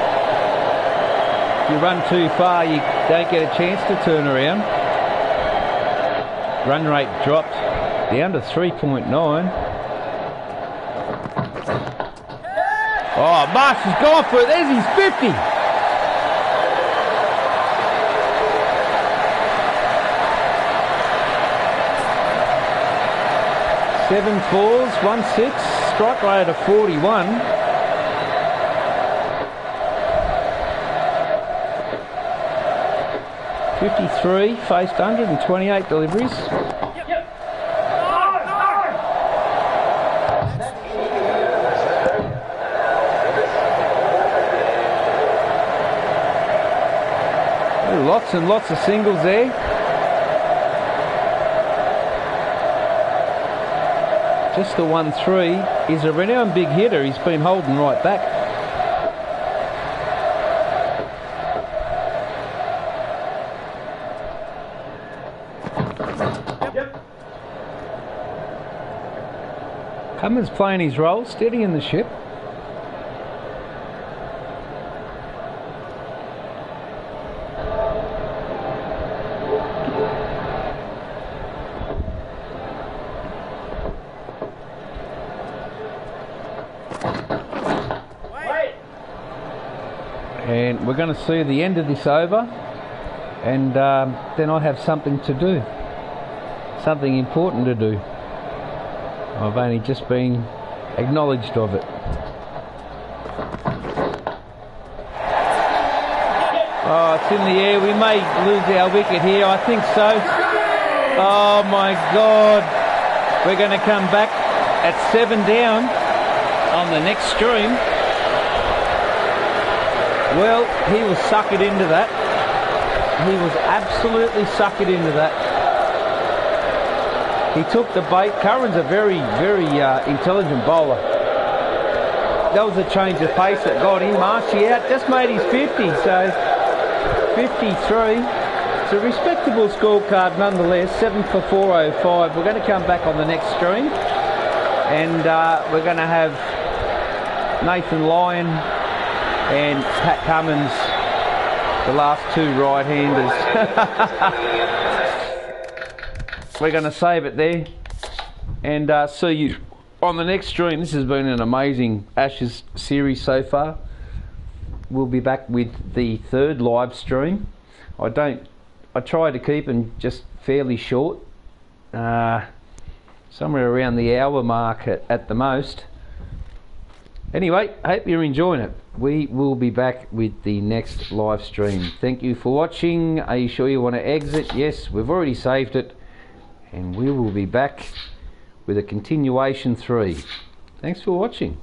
If you run too far, you don't get a chance to turn around. Run rate dropped down to 3.9. Oh, Marsh has gone for it. There's his 50. Seven fours, 1-6, strike rate of 41. .53, faced 128 deliveries. Yep. Lots and lots of singles there. Just the 1-3. He's a renowned big hitter. He's been holding right back. Yep. Cummins playing his role, steadying the ship. and we're going to see the end of this over, and then I have something to do, something important to do. I've only just been acknowledged of it. Oh, it's in the air. We may lose our wicket here. I think so. Oh my God. We're going to come back at 7 down on the next stream. Well, he was suckered into that. He was absolutely suckered into that. He took the bait. Curran's a very, very intelligent bowler. That was a change of pace that got him. Marshy out, just made his 50, so 53. It's a respectable scorecard nonetheless. 7 for 405. We're going to come back on the next stream, and we're going to have Nathan Lyon and Pat Cummins, the last two right-handers. We're going to save it there and see you on the next stream. This has been an amazing Ashes series so far. We'll be back with the third live stream. I try to keep them just fairly short, somewhere around the hour mark at the most. Anyway, I hope you're enjoying it. We will be back with the next live stream. Thank you for watching. Are you sure you want to exit? Yes, we've already saved it. And we will be back with a continuation 3. Thanks for watching.